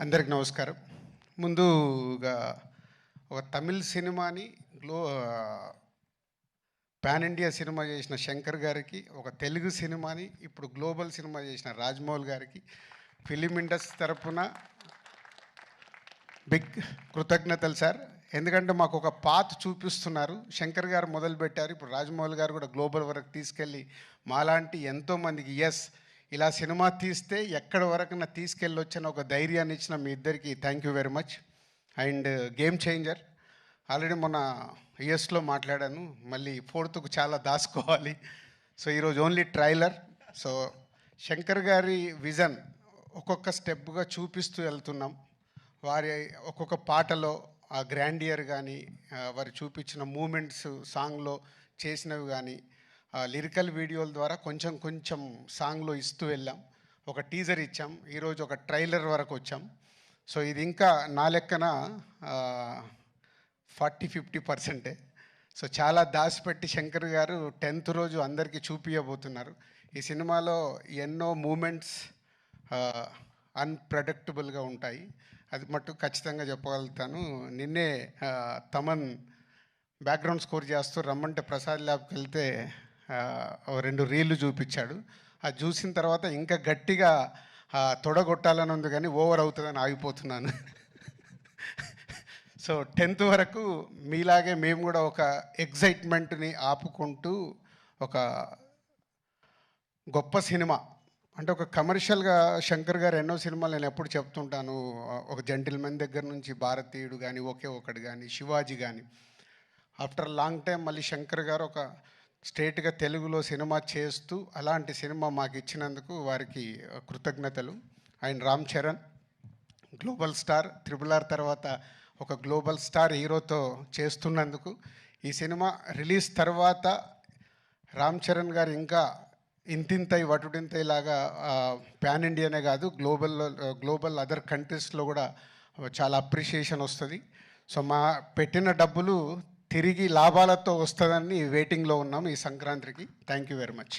అందరికి నమస్కారం. ముందుగా ఒక తమిళ్ సినిమాని పాన్ ఇండియా సినిమా చేసిన శంకర్ గారికి, ఒక తెలుగు సినిమాని ఇప్పుడు గ్లోబల్ సినిమా చేసిన రాజమౌళి గారికి ఫిలిం ఇండస్ట్రీ తరపున బిగ్ కృతజ్ఞతలు సార్. ఎందుకంటే మాకు ఒక పాత్ చూపిస్తున్నారు. శంకర్ గారు మొదలుపెట్టారు, ఇప్పుడు రాజమౌళి గారు కూడా గ్లోబల్ వరకు తీసుకెళ్ళి మాలాంటి ఎంతోమందికి ఇలా సినిమా తీస్తే ఎక్కడి వరకు తీసుకెళ్ళొచ్చని ఒక ధైర్యాన్ని ఇచ్చిన మీ ఇద్దరికి thank you very much. And game changer already మొన్న యుఎస్లో మాట్లాడాను, మళ్ళీ ఫోర్త్కు చాలా దాచుకోవాలి. సో ఈరోజు ఓన్లీ ట్రైలర్. సో శంకర్ గారి విజన్ ఒక్కొక్క స్టెప్గా చూపిస్తూ వెళ్తున్నాం. వారి ఒక్కొక్క పాటలో ఆ గ్రాండియర్ కానీ, వారు చూపించిన మూమెంట్స్ సాంగ్లో చేసినవి కానీ, లిరికల్ వీడియోల ద్వారా కొంచెం కొంచెం సాంగ్లో ఇస్తూ వెళ్ళాం. ఒక టీజర్ ఇచ్చాం, ఈరోజు ఒక ట్రైలర్ వరకు వచ్చాం. సో ఇది ఇంకా నా లెక్కన 40-50%. సో చాలా దాచిపెట్టి శంకర్ గారు 10th రోజు అందరికీ చూపించబోతున్నారు. ఈ సినిమాలో ఎన్నో మూమెంట్స్ అన్ప్రెడిక్టబుల్గా ఉంటాయి, అది మట్టు ఖచ్చితంగా చెప్పగలుగుతాను. నిన్నే తమన్ బ్యాక్గ్రౌండ్ స్కోర్ చేస్తూ రమ్మంటే ప్రసాద్ ల్యాబ్కి వెళ్తే 2 రీళ్లు చూపించాడు. అది చూసిన తర్వాత ఇంకా గట్టిగా తొడగొట్టాలని ఉంది, కానీ ఓవర్ అవుతుందని ఆగిపోతున్నాను. సో 10th వరకు మీలాగే మేము కూడా ఒక ఎగ్జైట్మెంట్ని ఆపుకుంటూ ఒక గొప్ప సినిమా అంటే ఒక కమర్షియల్గా శంకర్ గారు ఎన్నో సినిమాలు నేను ఎప్పుడు చెప్తుంటాను, ఒక జెంటిల్మెన్ దగ్గర నుంచి భారతీయుడు కానీ, ఒకే ఒకటి కానీ, శివాజీ కానీ, ఆఫ్టర్ లాంగ్ టైం మళ్ళీ శంకర్ గారు ఒక స్ట్రేట్గా తెలుగులో సినిమా చేస్తూ అలాంటి సినిమా మాకు ఇచ్చినందుకు వారికి కృతజ్ఞతలు. And Ram Charan global star, RRR తర్వాత ఒక గ్లోబల్ స్టార్ హీరోతో చేస్తున్నందుకు, ఈ సినిమా రిలీజ్ తర్వాత రామ్ చరణ్ గారు ఇంకా ఇంతింతై వటుడింతై లాగా పాన్ ఇండియానే కాదు గ్లోబల్ అదర్ కంట్రీస్లో కూడా చాలా అప్రిషియేషన్ వస్తుంది. సో మా పెట్టిన డబ్బులు తిరిగి లాభాలతో వస్తుందని వెయిటింగ్లో ఉన్నాం ఈ సంక్రాంతికి. Thank you very much.